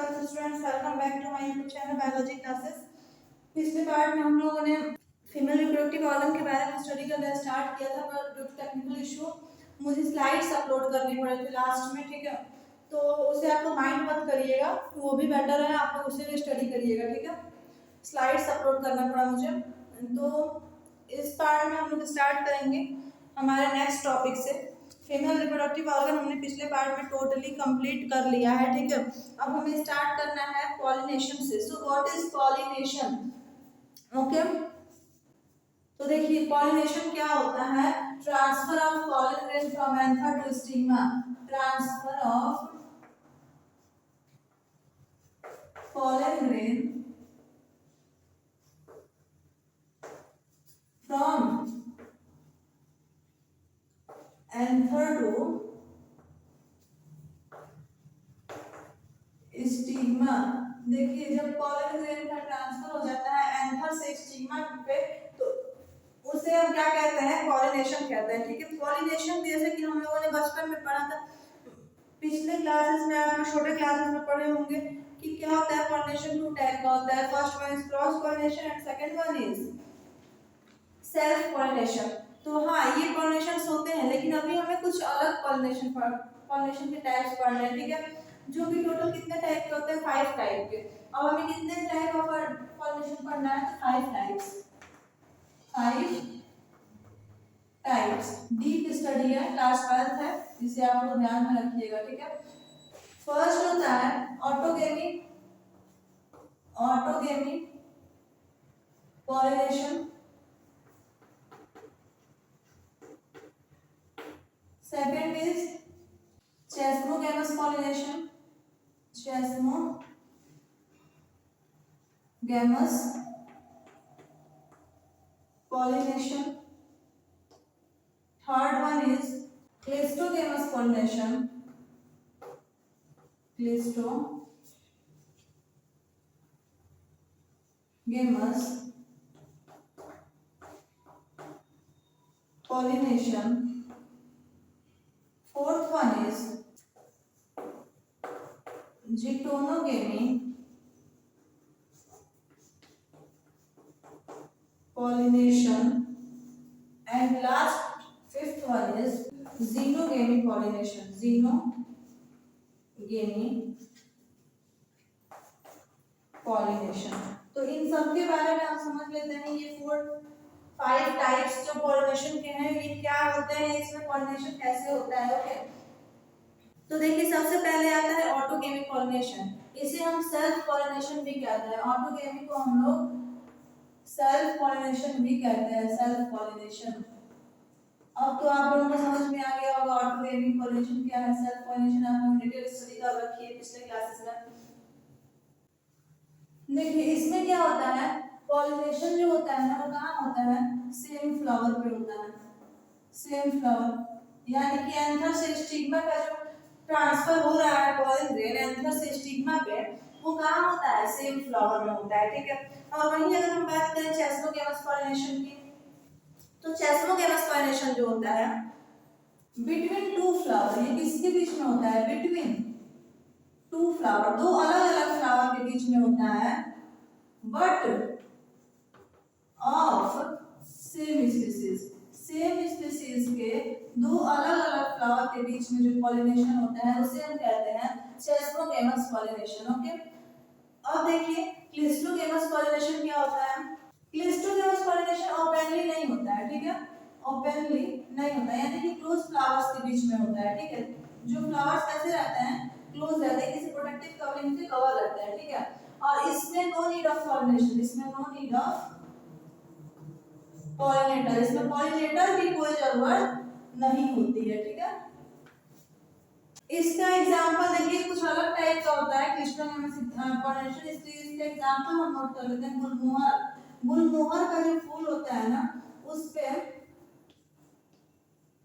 Hello students, welcome back to my YouTube channel biology classes. पिछले part में हम लोगों ने फीमेल रिप्रोडक्टिव ऑर्गन के बारे में स्टडी करना स्टार्ट किया था, पर ड्यू टू टेक्निकल इशू मुझे स्लाइड्स अपलोड करनी पड़े थे लास्ट में, ठीक है। तो उसे आप लोग माइंड मत करिएगा, वो भी बेटर है, आप लोग उसे भी स्टडी करिएगा, ठीक है। स्लाइड्स अपलोड करना पड़ा मुझे, तो इस पार्ट में हम लोग स्टार्ट करेंगे हमारे नेक्स्ट टॉपिक से। फीमेल रिप्रोडक्टिव ऑर्गन हमने पिछले पार्ट में टोटली कंप्लीट कर लिया है, ठीक है। अब हमें स्टार्ट करना है पॉलिनेशन से। So what is pollination? Okay, तो देखिए पॉलिनेशन क्या होता है। Transfer of pollen grain from anther to stigma. Transfer of pollen grain from anther to stigma. देखिए जब पॉलन ग्रेन का ट्रांसफर हो जाता है एंथर से स्टिग्मा पे, तो उसे हम क्या कहते हैं? पॉलिनेशन कहते हैं, ठीक है। पॉलिनेशन जैसे कि हम लोगों ने बचपन में पढ़ा था, पिछले क्लासेस में, आप छोटे क्लासेस में पढ़े होंगे कि क्या होता है पॉलिनेशन। टू टाइप का होता है, first one is cross pollination and second one is self pollination. तो हाँ, ये पॉलिनेशंस होते हैं, लेकिन अभी हमें कुछ अलग पॉलिनेशन के टाइप्स पढ़ने हैं, ठीक है। जो कि टोटल कितने टाइप के होते हैं? 5 टाइप के। अब हमें कितने टाइप ऑफ पॉलिनेशन पढ़ना है? तो 5 टाइप्स। 5 टाइप्स। डीप स्टडी है, क्लास 12th है, इसे आप लोग ध्यान में रखिएगा, ठीक है। फर्स्ट होता है autogamy. Autogamy pollination. Second is chasmogamous pollination. Chasmogamous pollination. Third one is cleistogamous pollination. Cleistogamous pollination. Fourth one is Geitonogamy pollination, and last fifth one is Xenogamy pollination. Xenogamy pollination. तो इन सब के बारे में आप समझ लेते हैं। ये 5 टाइप्स जो पॉलिनेशन के हैं, ये क्या होते हैं, इसमें पॉलिनेशन कैसे होता है, ओके। तो देखिए सबसे पहले आता है ऑटोगेमिक पॉलिनेशन। इसे हम सेल्फ पॉलिनेशन भी कहते हैं। ऑटोगेमिक को हम लोग सेल्फ पॉलिनेशन भी कहते हैं, सेल्फ पॉलिनेशन। अब तो आप लोगों को समझ में आ गया होगा ऑटोगेमिक पॉलिनेशन क्या है, सेल्फ पॉलिनेशन आप लोगों ने डिटेल स्टडी कर रखी है पिछले क्लासेस में। देखिए इसमें क्या होता है, पॉलिनेशन जो होता है ना, वो कहाँ होता है? सेम फ्लावर पे होता है। सेम फ्लावर, यानी कि एंथर से स्टिग्मा का जो ट्रांसफर हो रहा है पॉलन ग्रेन एंथर से स्टिग्मा पे, वो कहाँ होता है? सेम फ्लावर में होता है, ठीक है। और वहीं अगर हम बात करें चेस्मोगेमस पॉलिनेशन की, तो चेस्मोगेमस पॉलिनेशन जो होता है बिटवीन 2 फ्लावर, ये किसके बीच में होता है? बिटवीन 2 फ्लावर, 2 अलग अलग फ्लावर के बीच में होता है, but of same species. Same species के 2 अलग अलग फ्लावर के बीच में जो पॉलिनेशन होता है उसे हम कहते हैं चेस्मोगेमस पॉलिनेशन, ओके। अब देखिए क्लिस्टोगेमस पॉलिनेशन क्या होता है। क्लिस्टोगेमस पॉलिनेशन ओपनली नहीं होता है, ठीक है। ओपनली नहीं होता है, यानी कि क्लोज फ्लावर्स के बीच में होता है, ठीक है। जो फ्लावर्स कैसे रहते हैं? क्लोज रहते हैं, किसी प्रोटेक्टिव कवरिंग से कवर रहते हैं, ठीक है। और इसमें नो नीड ऑफ पॉलिनेशन, इसमें नो नीड ऑफ पॉलिनेटर, इसमें पॉलिनेटर की कोई जरूरत नहीं होती है, ठीक है। इसका एग्जांपल देखिए कुछ अलग टाइप का होता है क्लिस्टोगेमस पॉलिनेशन। इसका एग्जांपल हम नोट कर लेते हैं। गुलमोहर। गुलमोहर का जो फूल होता है ना, उस पे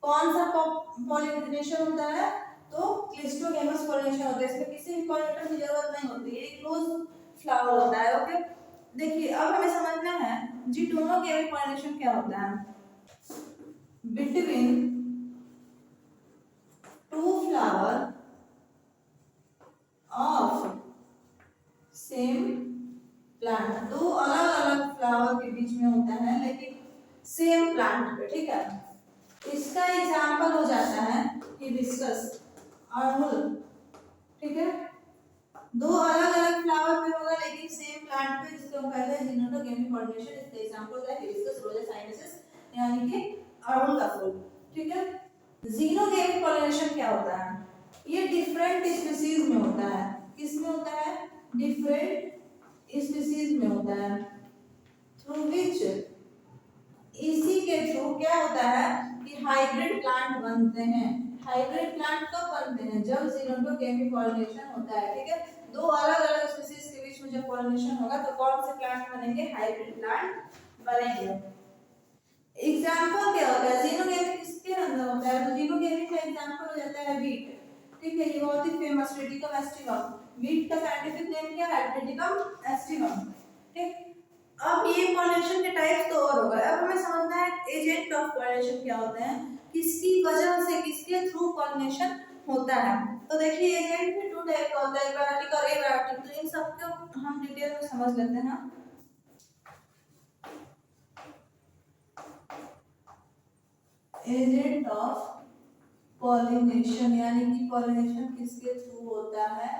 कौन सा पॉलिनेशन होता है? तो क्लिस्टोगेमस पॉलिनेशन होता है। इसमें किसी भी पॉलिनेटर की जरूरत नहीं होती है, एक क्लोज फ्लावर होता है, ओके। देखिए अब हमें समझना है जीटोनोगेमिक पॉलिनेशन क्या होता है। Between 2 flower of same plant, दो अलग अलग फ्लावर के बीच में होता है लेकिन सेम प्लांट पे, ठीक है। इसका एग्जाम्पल हो जाता है हिबिस्कस, अड़हुल, ठीक है। दो अलग अलग फ्लावर पे होगा लेकिन सेम प्लांट पे, जिसको हम कहते हैं जिनोटोगेमी पॉलिनेशन। इसका एग्जांपल होता है हिबिस्कस रोजेस साइनेंसिस, यानी कि अड़हुल का फूल, ठीक है। जीनोगेमी पॉलिनेशन क्या होता है? ये डिफरेंट स्पीशीज में होता है। किस में होता है? डिफरेंट स्पीशीज में होता है, थ्रू विच, इसी के थ्रू क्या होता है कि हाइब्रिड प्लांट बनते हैं। हाइब्रिड प्लांट कब बनते हैं? जब जीनोटोगेमी पॉलिनेशन होता है, ठीक है। दो अलग अलग स्पीशीज के बीच में जब पॉलिनेशन होगा तो कौन से प्लांट बनेंगे? हाइब्रिड प्लांट बनेंगे। एग्जांपल क्या होता है? जीनोगेमी किसके अंदर होता है? तो जीनोगेमी का एग्जांपल हो जाता है वीट, ठीक है। ये बहुत ही फेमस ट्रिटिकम एस्टिवम, वीट का साइंटिफिक नेम क्या है? ट्रिटिकम एस्टिवम, ठीक। अब ये पॉलिनेशन के टाइप्स तो और हो गए। अब हमें समझना है एजेंट ऑफ पॉलिनेशन क्या होते हैं, किसकी वजह से, किसके थ्रू पॉलिनेशन होता है। तो देखिए एजेंट भी दो टाइप का होता है, एबायोटिक और एबायोटिक। तो इन सबको हम डिटेल में समझ लेते हैं। एजेंट ऑफ पॉलिनेशन, यानी कि पॉलिनेशन किसके थ्रू होता है।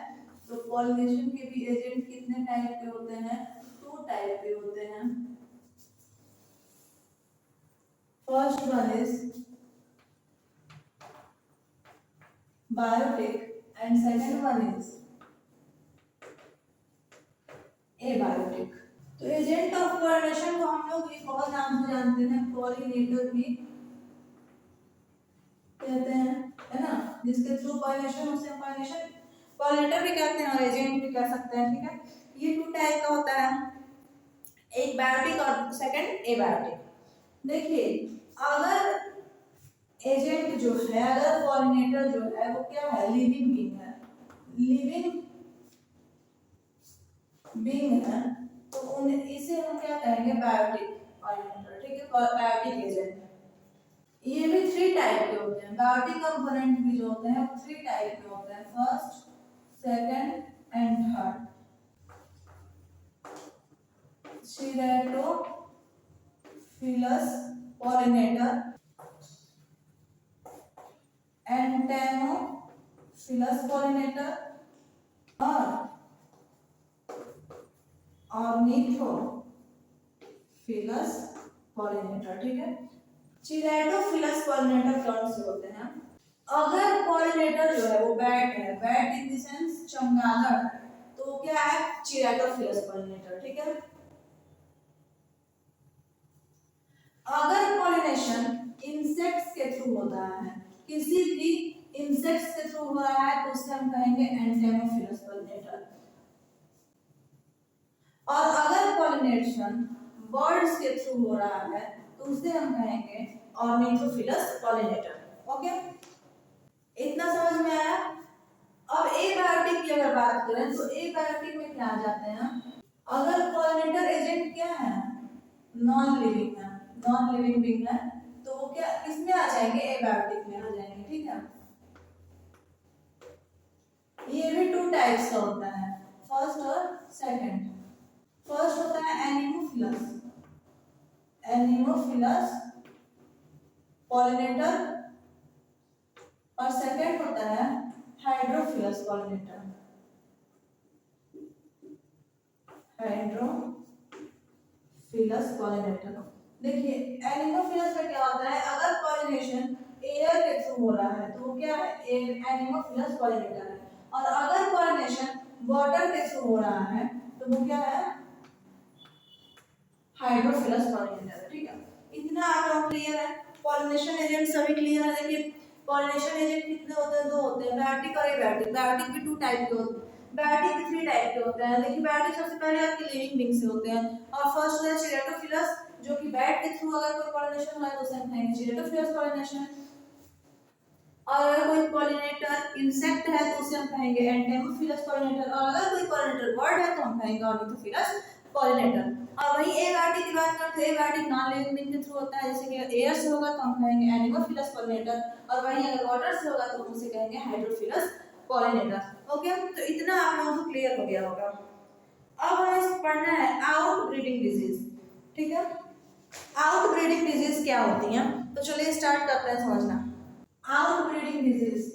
तो पॉलिनेशन के भी एजेंट कितने टाइप के होते हैं? दो टाइप के होते हैं। First one is biotic and second one is abiotic. तो एजेंट ऑफ पॉलिनेशन को हम लोग एक और नाम से जानते हैं, पॉलिनेटर भी कहते हैं, है ना। जिसके थ्रू पॉलिनेशन, उसे पॉलिनेशन पॉलिनेटर भी कहते हैं और एजेंट भी कह सकते हैं, ठीक है। ये टू टाइप का होता है, एक बायोटिक और सेकंड एबायोटिक। देखिए अगर एजेंट जो है, अगर पॉलिनेटर जो है वो क्या है? लिविंग बीइंग है, लिविंग बीइंग है, तो उन इसे हम क्या कहेंगे? बायोटिक पॉलिनेटर, ठीक है, बायोटिक एजेंट। ये भी थ्री टाइप के होते हैं, बायोटिक कंपोनेंट भी जो होते हैं वो थ्री टाइप के होते हैं, first, second and third. Ceratophyllus pollinator, Antennophilus pollinator और Ornithophilus pollinator, ठीक है। Ceratophyllus pollinator कौन से होते हैं? अगर पॉलिनेटर जो है वो बैट है, बैट इन द सेंस चमगादड़, तो क्या है? Ceratophyllus pollinator, ठीक है। अगर पॉलिनेशन इंसेक्ट्स के थ्रू होता है, किसी भी इंसेक्ट्स के थ्रू हो रहा है, तो उसे हम कहेंगे एंटेमोफिलस पॉलिनेटर। और अगर पॉलिनेशन बर्ड्स के थ्रू हो रहा है तो उसे हम कहेंगे ऑर्निथोफिलस पॉलिनेटर। ओके, इतना समझ में आया। अब एबायोटिक की अगर बात करें तो एबायोटिक में क्या आ जाते हैं? अगर पॉलिनेटर एजेंट क्या है? नॉन लिविंग है, नॉन लिविंग बीइंग है, तो वो क्या किसमें आ जाएंगे? एबायोटिक में आ जाएंगे, ठीक है। ये भी टू टाइप्स का होता है, फर्स्ट और सेकंड। फर्स्ट होता है एनिमोफिलस, एनिमोफिलस पॉलिनेटर, और सेकंड होता है हाइड्रोफिलस पॉलिनेटर, हाइड्रोफिलस पॉलिनेटर। देखिए एनिमोफिलस में क्या होता है? अगर पॉलिनेशन एयर के थ्रू हो रहा है तो वो क्या है? एनिमोफिलस पॉलिनेटर है। और अगर पॉलिनेशन वाटर के थ्रू हो रहा है तो वो क्या है? हाइड्रोफिलस पॉलिनेटर, ठीक है। इतना आप लोग क्लियर है? पॉलिनेशन एजेंट सभी क्लियर है? देखिए पॉलिनेशन एजेंट कितने होते हैं? दो होते हैं, बायोटिक और एबायोटिक। बायोटिक भी टू टाइप के होते हैं, बायोटिक भी थ्री टाइप के होते हैं। देखिए बायोटिक सबसे पहले आपके लिविंग बीइंग से होते हैं, और फर्स्ट है चेरेटोफिलस, जो कि बैट के थ्रू अगर कोई पॉलिनेशन हो रहा है तो उसे हम कहेंगे चेरेटोफिलस पॉलिनेशन। और अगर कोई पॉलिनेटर इंसेक्ट है तो उसे हम कहेंगे एंटेमोफिलस पॉलिनेटर, और अगर कोई पॉलिनेटर बर्ड है तो हम कहेंगे ऑर्निथोफिलस पॉलिनेटर। और वही एबायोटिक की बात करते हैं, एबायोटिक नॉन लिविंग बीइंग के थ्रू होता है, जैसे कि एयर से होगा तो हम कहेंगे एनिमोफिलस पॉलिनेटर, और वही अगर वाटर से होगा तो हम उसे कहेंगे हाइड्रोफिलस पॉलिनेटर। ओके, तो इतना आप लोगों को क्लियर हो गया होगा। अब हमें पढ़ना है आउट ब्रीडिंग डिजीज। ठीक है, आउट ब्रीडिंग डिजीज क्या होती हैं, तो चलिए स्टार्ट करते हैं समझना। आउट ब्रीडिंग डिजीज,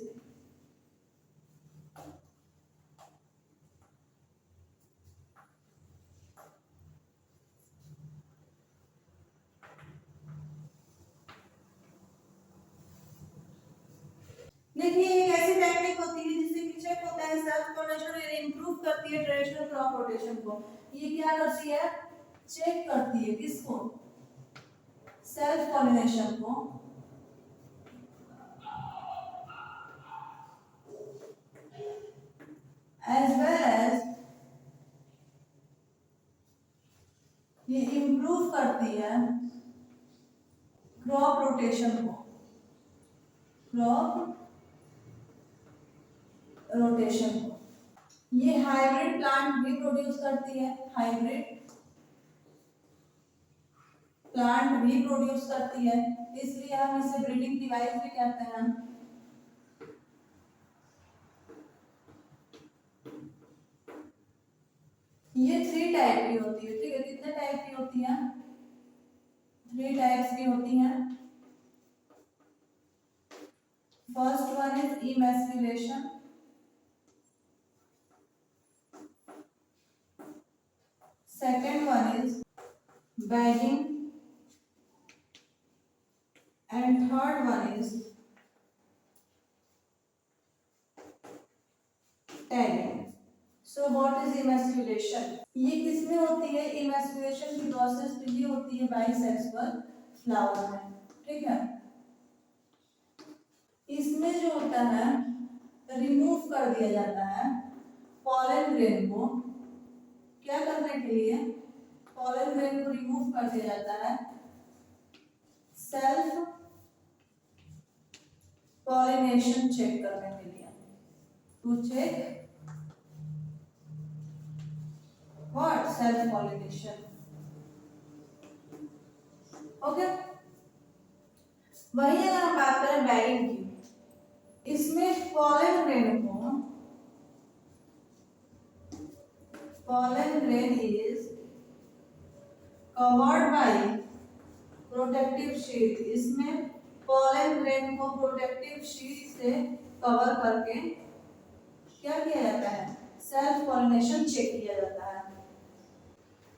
देखिए एक ऐसी टेक्निक होती है जिससे कि चेक होता है सेल्फ पॉलिनेशन और इंप्रूव करती है ट्रेडिशनल क्रॉप रोटेशन को। ये क्या करती है, चेक करती है किसको, सेल्फ पॉलिनेशन को, एज वेल एज ये इंप्रूव करती है क्रॉप रोटेशन को, क्रॉप रोटेशन को। ये हाइब्रिड प्लांट भी प्रोड्यूस करती है, हाइब्रिड प्लांट भी प्रोड्यूस करती है, इसलिए हम इसे ब्रीडिंग डिवाइस भी कहते हैं। ये 3 टाइप की होती है। ठीक है, कितने टाइप की होती है, 3 टाइप्स की होती हैं। First one is emasculation, second one is bagging, and third one is tagging. So what is emasculation? ये किसमें होती है, emasculation की प्रोसेस ये होती है बाइसेक्सुअल फ्लावर में। ठीक है, इसमें जो होता है रिमूव कर दिया जाता है पॉलन ग्रेन को, क्या करने के लिए, पॉलन ग्रेन को रिमूव कर दिया जाता है सेल्फ पॉलिनेशन चेक करने के लिए, to check what, self pollination. Okay, वही अगर हम बात करें बैगिंग की, इसमें पॉलन ग्रेन को, pollen grain is covered by protective sheet, इसमें pollen grain को protective sheet से कवर करके क्या किया जाता है, सेल्फ पॉलिनेशन चेक किया जाता है।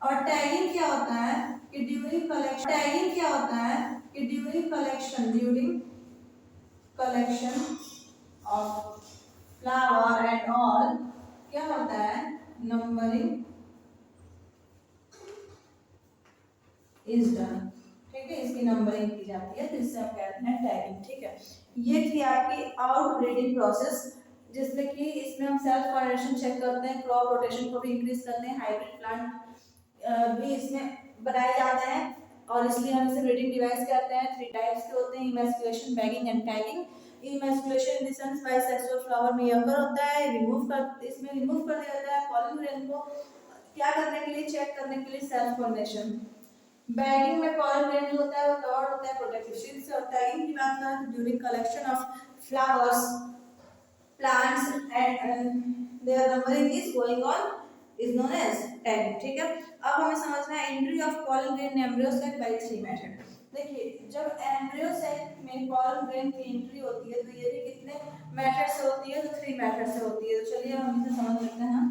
और टैगिंग क्या होता है कि ड्यूरिंग कलेक्शन, टैगिंग क्या होता है कि during collection, during collection of flower and all क्या होता है, नंबरिंग इज डन। ठीक है, इसकी नंबरिंग की जाती है, तो इससे हम कहते हैं टैगिंग। ठीक है, ये थी आपकी आउट ब्रीडिंग प्रोसेस, जिसमें कि इसमें हम सेल्फ पॉलिनेशन चेक करते हैं, क्रॉप रोटेशन को भी इंक्रीज करते हैं, हाइब्रिड प्लांट भी इसमें बनाए जाते हैं, और इसलिए हम इसे ब्रीडिंग डिवाइस कहते हैं। 3 टाइप्स के होते हैं, emasculation, bagging and tagging. Emasculation in the sense bisexual flower में यकर होता है, इसमें रिमूव कर दिया जाता है पॉलन ग्रेन को, क्या करने के लिए, चेक करने के लिए, सेल्फ पॉलिनेशन। बैगिंग में पॉलन ग्रेन जो होता है वो कवर्ड होता है प्रोटेक्टिव शीट से। और टैगिंग की बात करें तो during collection of flowers plants and their numbering is going on is known as tagging. ठीक है, अब हमें समझना है entry of pollen grain in embryo sac by 3 method. देखिए जब एम्ब्रियो सेक में पॉलन ग्रेन की एंट्री होती है तो ये भी कितने मेथड से होती है, तो 3 मेथड से होती है। तो चलिए हम इसे समझ लेते हैं।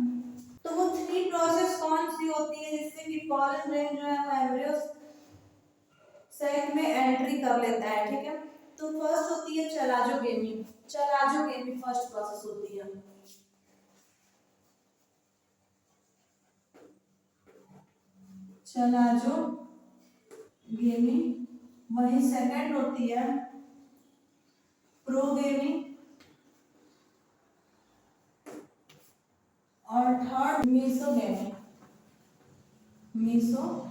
तो वो 3 प्रोसेस कौन सी होती है जिससे कि पॉलन ग्रेन जो है वो एम्ब्रियो सेक में एंट्री कर लेता है। ठीक है, तो फर्स्ट होती है चलाजोगेमी, चलाजोगेमी फर्स्ट प्रोसेस होती है। चलाजोगेमी, वही सेकंड होती है प्रोगेमी, और थर्ड मीसोगेमी, मीसोगेमी।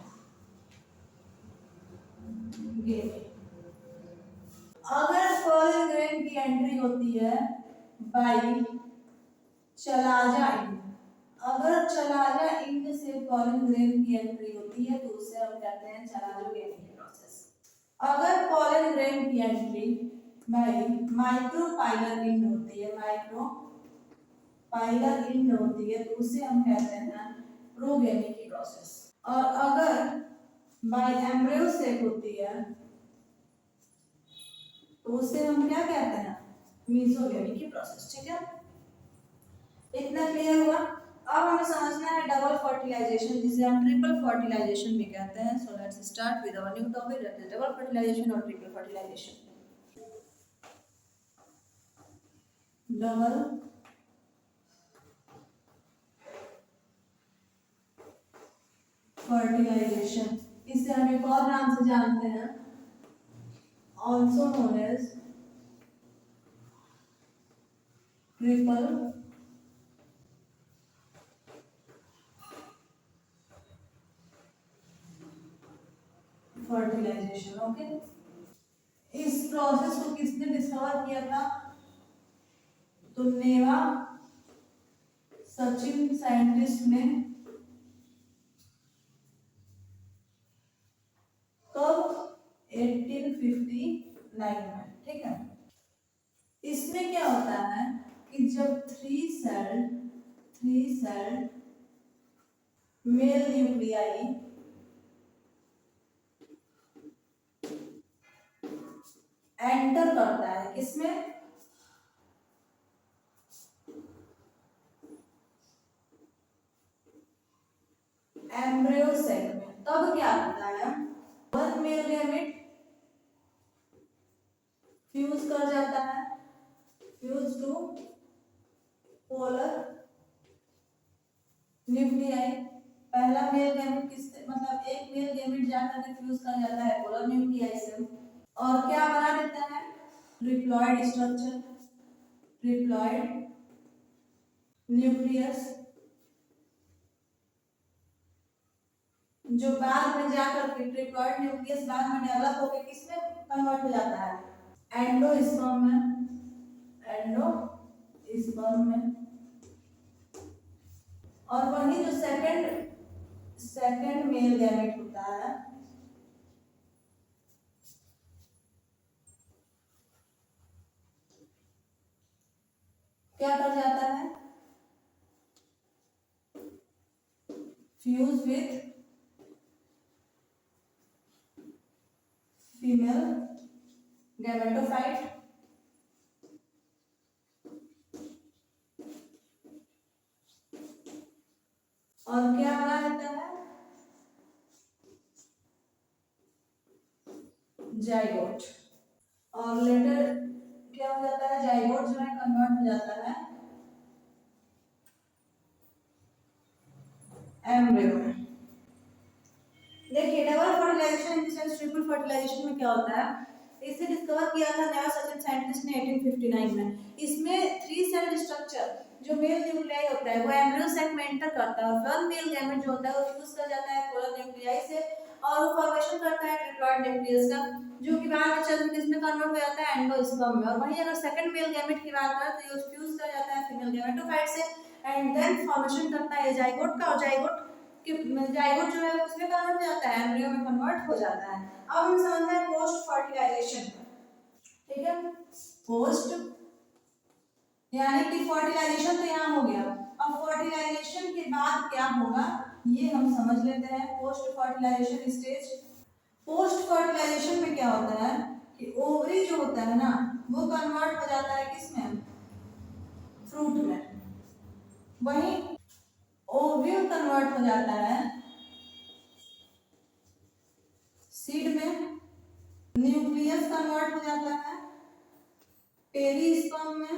अगर पॉलन ग्रेन की एंट्री होती है बाय चलाजा इंड, अगर चलाजा इंड से पॉलन ग्रेन की एंट्री होती है तो उसे हम कहते हैं चलाजोगेमी प्रोसेस। अगर पॉलन ग्रेन की एंट्री बाय माइक्रोपाइलर इंड होती है, माइक्रोपाइलर इंड होती है तो उसे हम कहते हैं प्रोगेमी की प्रोसेस। और अगर बाय एम्ब्रियो सेक होती है तो उसे हम क्या कहते हैं, मीजोगेमी की प्रोसेस। ठीक है, इतना क्लियर हुआ। अब हमें समझना है डबल फर्टिलाइजेशन, जिसे हम ट्रिपल फर्टिलाइजेशन भी कहते हैं। So let's start with our new topic, that is double fertilisation और ट्रिपल फर्टिलाइजेशन। डबल फर्टिलाइजेशन, इसे हम एक और नाम से जानते हैं, also known as triple fertilisation. Okay, इस प्रोसेस को किसने डिस्कवर किया था, तो नेवा सचिन साइंटिस्ट ने कब, 1859 में। ठीक है, इसमें क्या होता है कि जब three cell male nuclei enter करता है किसमें, एम्ब्रियो सेल में, तब क्या होता है, वन मेल गैमेट फ्यूज कर जाता है, फ्यूज टू पोलर न्यूक्लियाई। पहला मेल गैमेट किससे, मतलब एक मेल गैमेट जाकर के फ्यूज कर जाता है पोलर न्यूक्लियाई से, और क्या बना देता है, ट्रिप्लॉइड स्ट्रक्चर, ट्रिप्लॉइड न्यूक्लियस, जो बाद में जाकर के ट्रिप्लॉइड न्यूक्लियस बाद में डेवलप होकर किसमें कन्वर्ट हो जाता है, एंडोस्पर्म में, एंडोस्पर्म में। और वही जो सेकंड मेल गैमेट होता है, क्या कर जाता है, फ्यूज विथ फीमेल गैमेटोफाइट, और क्या बना देता है, जाइगोट। और लेटर क्या हो जाता है, जाइगोट जो है कन्वर्ट हो जाता है एम्ब्रियो में। देखिए, double fertilisation in sense triple fertilisation में क्या होता है, इसे डिस्कवर किया था नेवा सचिन साइंटिस्ट ने 1859 में। इसमें थ्री सेल स्ट्रक्चर जो मेल न्यूक्लियाई होता है वो एम्ब्रियो सेक में एंटर करता है, और वन मेल गैमेट जो होता है वो फ्यूज कर जाता है पोलर न्यूक्लियाई से, और वो फॉर्मेशन करता है ट्रिप्लॉइड न्यूक्लियस का, जो कि बाद में चल के किसमें कन्वर्ट हो जाता है, एंडोस्पर्म में। और वहीं अगर सेकंड मेल गैमेट की बात करें तो ये फ्यूज कर जाता है फीमेल गैमेटोफाइट से, एंड देन फॉर्मेशन करता है जाइगोट का, और जाइगोट जाइगोट जो है उसमें कन्वर्ट हो जाता है, एम्ब्रियो में कन्वर्ट हो जाता है। अब हम समझते हैं पोस्ट फर्टिलाइजेशन। ठीक है, पोस्ट यानी कि फर्टिलाइजेशन तो यहाँ हो गया, अब फर्टिलाइजेशन के बाद क्या होगा ये हम समझ लेते हैं। Post fertilisation stage, post fertilisation में क्या होता है कि ओवरी जो होता है ना वो कन्वर्ट हो जाता है किसमें, फ्रूट में, वहीं ओव्यूल कन्वर्ट हो जाता है सीड में, न्यूक्लियस कन्वर्ट हो जाता है पेरिस्पर्म में।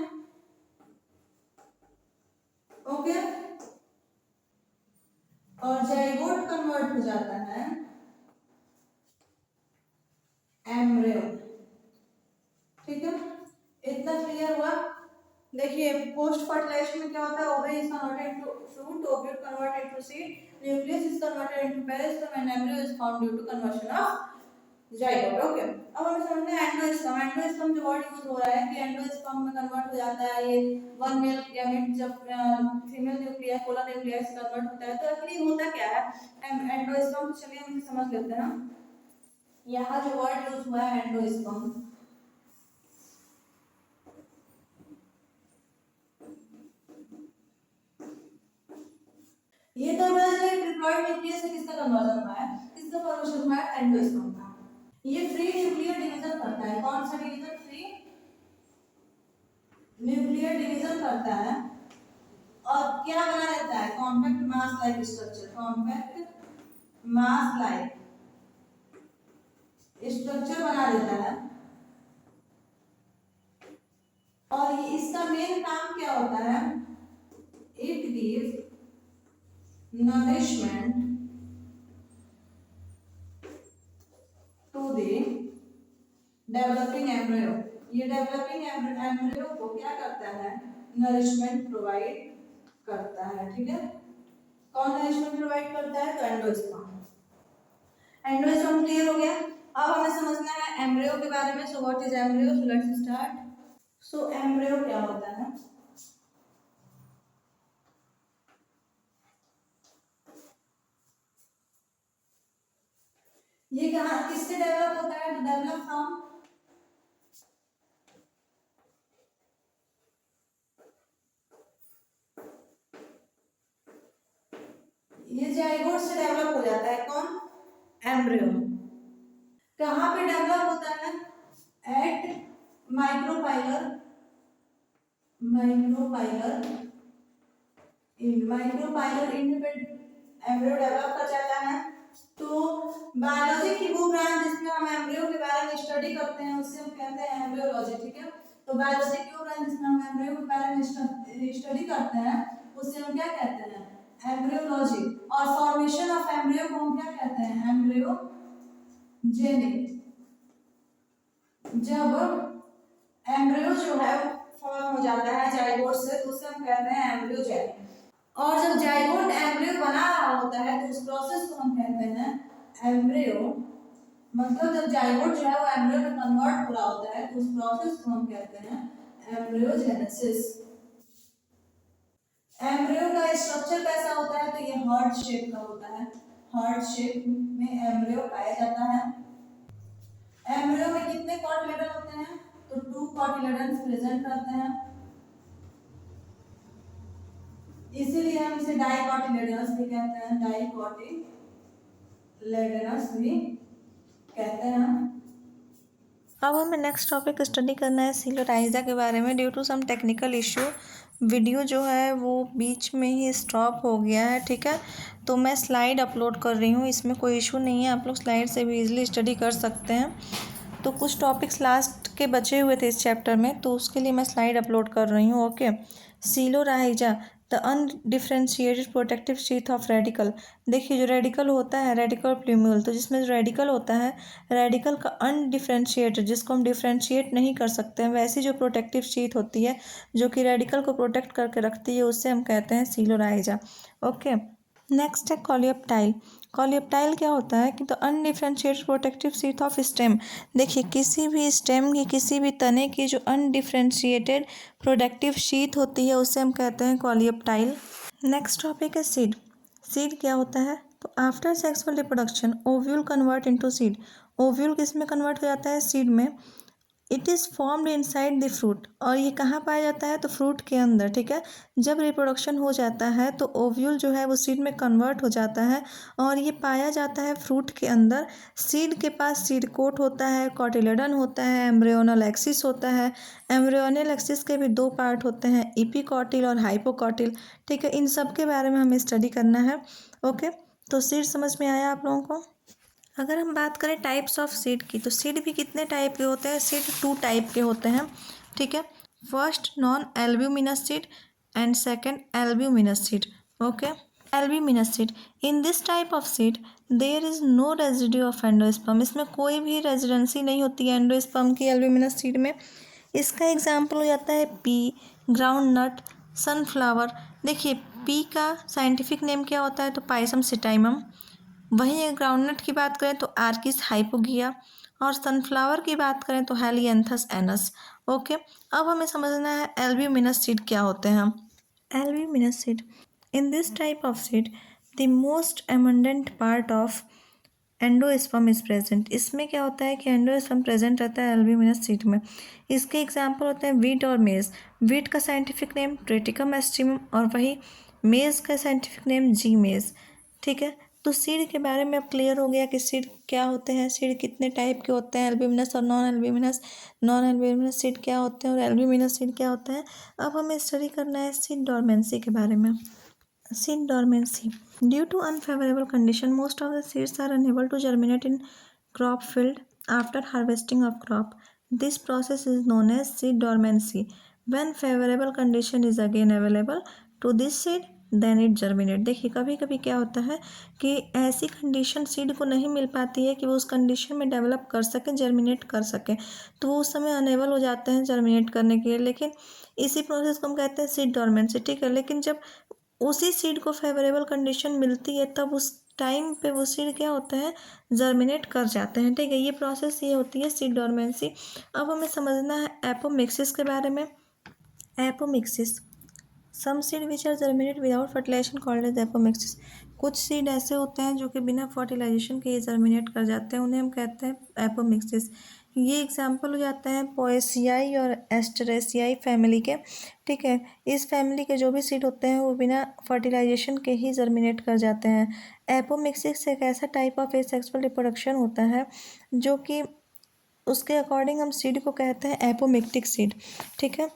ओके, और जाइगोट कन्वर्ट हो जाता है एम्ब्रियो। ठीक है, इतना क्लियर हुआ। देखिए, पोस्ट फर्टिलाइजेशन में क्या होता है, ovary is converted into fruit, ovule converted into seed, nucleus is converted into perisperm, and embryo is formed due to conversion of zygote. Okay, अब हमें समझना है एंडोस्पर्म। एंडोस्पर्म जो वर्ड यूज हो रहा है कि एंडोस्पर्म में कन्वर्ट हो जाता है ये वन मेल गैमेट, जब फीमेल न्यूक्लियस पोलर न्यूक्लियस से कन्वर्ट होता है, तो एक्चुअली होता क्या है एंडोस्पर्म, चलिए हम इसे समझ लेते हैं। यहाँ जो वर्ड यूज हुआ है एंडोस्पर्म, ये तो बस एक डिप्लॉयड न्यूक्लियस से किसका कन्वर्जन हुआ है, किसका फॉर्मेशन हुआ है, एंडोस्पर्म का। ये फ्री न्यूक्लियर डिवीजन करता है, कौन सा डिवीजन, फ्री न्यूक्लियर डिवीजन करता है और क्या बना रहता है, कॉम्पैक्ट मास लाइक स्ट्रक्चर, कॉम्पैक्ट मास लाइक स्ट्रक्चर बना देता है। और इसका मेन काम क्या होता है, it gives nourishment to the developing embryo. ये डेवलपिंग एम्ब्रियो को क्या करता है, नरिशमेंट प्रोवाइड करता है, ठीक है। कौन नरिशमेंट प्रोवाइड करता है, तो एंडोस्पर्म। एंडोस्पर्म क्लियर हो गया। अब हमें समझना है एम्ब्रियो के बारे में। सो what is embryo, so let's start. So embryo क्या होता है, ये कहाँ किससे डेवलप होता है, डेवलप फ्रॉम ये जाइगोट से डेवलप हो जाता है, कौन, एम्ब्रियो। कहाँ पे डेवलप होता है, at micropylar, micropylar embryo develop कर जाता है। तो बायोलॉजी की वो ब्रांच जिसमें हम एम्ब्रियो के बारे में स्टडी करते हैं उससे हम कहते हैं एम्ब्रियोलॉजी, ठीक है। तो बायोलॉजी की वो ब्रांच जिसमें हम एम्ब्रियो के बारे में स्टडी करते हैं उससे हम क्या कहते हैं, एम्ब्रियोलॉजी। और फॉर्मेशन ऑफ एम्ब्रियो को हम क्या कहते हैं, एम्ब्रियोजेनिक। जब एम्ब्रियो जो है फॉर्म हो जाता है जाइगोट से तो उसे हम कहते हैं एम्ब्रियोजेनिक। और जब जाइगोट एम्ब्रियो बना रहा होता है तो उस प्रोसेस को हम कहते हैं एम्ब्रियो, मतलब जब जाइगोट जो है वो एम्ब्रियो में कन्वर्ट हो रहा होता है तो उस प्रोसेस को हम कहते हैं एम्ब्रियोजेनेसिस। एम्ब्रियो का स्ट्रक्चर कैसा होता है, तो ये हार्ट शेप का होता है, हार्ट शेप में एम्ब्रियो पाया जाता है। एम्ब्रियो में कितने कॉटिलेडन होते हैं, तो 2 कॉटिलेडन प्रेजेंट रहते हैं, इसीलिए हम इसे डाइकोटिलेडनस भी कहते हैं, डाइकोटिलेडनस भी कहते हैं। अब हमें नेक्स्ट टॉपिक स्टडी करना है सीलोराइजा के बारे में। Due to some technical issue video जो है वो बीच में ही स्टॉप हो गया है, ठीक है। तो मैं स्लाइड अपलोड कर रही हूँ, इसमें कोई इशू नहीं है, आप लोग स्लाइड से भी इजीली स्टडी कर सकते हैं। तो कुछ टॉपिक्स लास्ट के बचे हुए थे इस चैप्टर में तो उसके लिए मैं स्लाइड अपलोड कर रही हूँ, okay. Coleorhiza the undifferentiated protective sheath of radicle. देखिए जो रेडिकल होता है, रेडिकल प्ल्यूम्यूल, तो जिसमें जो रेडिकल होता है, रेडिकल का अनडिफ्रेंशिएटेड, जिसको हम डिफ्रेंशिएट नहीं कर सकते हैं, वैसी जो प्रोटेक्टिव शीथ होती है जो कि रेडिकल को प्रोटेक्ट करके रखती है उससे हम कहते हैं सीलोराइजा, ओके। नेक्स्ट है कॉलियोप्टाइल। कॉलियोप्टाइल क्या होता है कि तो undifferentiated protective sheath of stem. देखिए किसी भी स्टेम की, किसी भी तने की जो अनडिफ्रेंशिएटेड प्रोटेक्टिव शीथ होती है उससे हम कहते हैं कॉलियोप्टाइल। नेक्स्ट टॉपिक है सीड। सीड क्या होता है, तो after sexual reproduction ovule convert into seed. Ovule किस में कन्वर्ट हो जाता है, सीड में। It is formed inside the fruit, और ये कहाँ पाया जाता है, तो फ्रूट के अंदर, ठीक है। जब रिप्रोडक्शन हो जाता है तो ओव्यूल जो है वो सीड में कन्वर्ट हो जाता है और ये पाया जाता है फ्रूट के अंदर। सीड के पास सीड कोट होता है, कॉटिलेडन होता है, एम्ब्रियोनल एक्सिस होता है। एम्ब्रियोनल एक्सिस के भी 2 पार्ट होते हैं, इपीकॉटिल और हाइपोकॉटिल, ठीक है। इन सब के बारे में हमें स्टडी करना है, ओके। तो सीड समझ में आया आप लोगों को। अगर हम बात करें टाइप्स ऑफ सीड की, तो सीड भी कितने टाइप के होते हैं, सीड 2 टाइप के होते हैं, ठीक है। First non albuminous seed and second albuminous seed, okay. Albuminous seed, in this type of seed there is no residue of endosperm. इसमें कोई भी रेजिडेंसी नहीं होती है एंडोस्पर्म की एल्ब्यूमिनस सीड में। इसका एग्जाम्पल हो जाता है पी, ग्राउंड नट, सनफ्लावर। देखिए पी का साइंटिफिक नेम क्या होता है, तो पाइसम सिटाइमम। वहीं ग्राउंडनट की बात करें तो आर्किस हाइपोगिया, और सनफ्लावर की बात करें तो हेलियंथस एनस, ओके। अब हमें समझना है एल्ब्यूमिनस सीड क्या होते हैं। Albuminous seed, in this type of seed the most abundant part of endosperm is present. इसमें क्या होता है कि एंडोस्पर्म प्रेजेंट रहता है एल्ब्यूमिनस सीड में। इसके एग्जाम्पल होते हैं वीट और मेज। वीट का साइंटिफिक नेम ट्रिटिकम एस्टिमम और वही मेज का साइंटिफिक नेम जी मेज। ठीक है। तो सीड के बारे में अब क्लियर हो गया कि सीड क्या होते हैं, सीड कितने टाइप के होते हैं, एल्ब्यूमिनस और non albuminous, non albuminous seed क्या होते हैं और एल्ब्यूमिनस सीड क्या होता है। अब हमें स्टडी करना है सीड डोरमेंसी के बारे में। Seed dormancy. Due to unfavorable condition, most of the seeds are unable to germinate in crop field after harvesting of crop. This process is known as seed dormancy. When favorable condition is again available to this seed, then it germinate. देखिए कभी कभी क्या होता है कि ऐसी condition seed को नहीं मिल पाती है कि वो उस कंडीशन में डेवलप कर सके, जर्मिनेट कर सके, तो वो उस समय अनेबल हो जाते हैं जर्मिनेट करने के लिए। लेकिन इसी प्रोसेस को हम कहते हैं सीड डोरमेंसी, ठीक है। लेकिन जब उसी सीड को फेवरेबल कंडीशन मिलती है तब उस टाइम पे वो सीड क्या होता है, जर्मिनेट कर जाते हैं, ठीक है। ये प्रोसेस ये होती है सीड डोरमेंसी। अब हमें समझना है एपोमिक्सिस के बारे में। Apomixis, some seed which are germinate without fertilization called as apomixis. कुछ सीड ऐसे होते हैं जो कि बिना फर्टिलाइजेशन के जर्मिनेट कर जाते हैं, उन्हें हम कहते हैं एपोमिक्सिस। ये एग्जाम्पल हो जाते हैं पोएसियाई और एस्टरेसियाई फैमिली के, ठीक है। इस फैमिली के जो भी सीड होते हैं वो बिना फर्टिलाइजेशन के ही जर्मिनेट कर जाते हैं। एपोमिक्सिस एक ऐसा टाइप ऑफ एसेक्सुअल रिप्रोडक्शन होता है जो कि उसके अकॉर्डिंग हम सीड को कहते हैं एपोमिक्टिक सीड, ठीक है।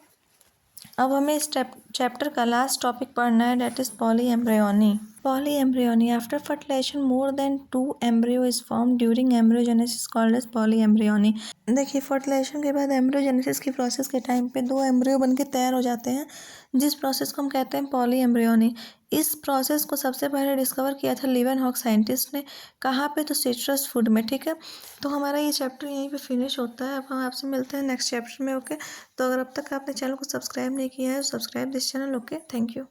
अब हमें इस चैप्टर का लास्ट टॉपिक पढ़ना है, that is polyembryony. Polyembryony, after fertilization more than 2 embryo is form during embryogenesis called as polyembryony. देखिए फर्टिलाइजेशन के बाद एम्ब्रियोजेनेसिस की प्रोसेस के टाइम पे 2 एम्ब्रियो बनके तैयार हो जाते हैं, जिस प्रोसेस को हम कहते हैं पॉली एम्ब्रियोनी। इस प्रोसेस को सबसे पहले डिस्कवर किया था लीवेनहॉक साइंटिस्ट ने। कहाँ पे, तो सिट्रस फूड में, ठीक है। तो हमारा ये चैप्टर यहीं पे फिनिश होता है। अब हम आपसे मिलते हैं नेक्स्ट चैप्टर में, ओके। तो अगर अब तक आपने चैनल को सब्सक्राइब नहीं किया है, subscribe this channel, okay. Thank you.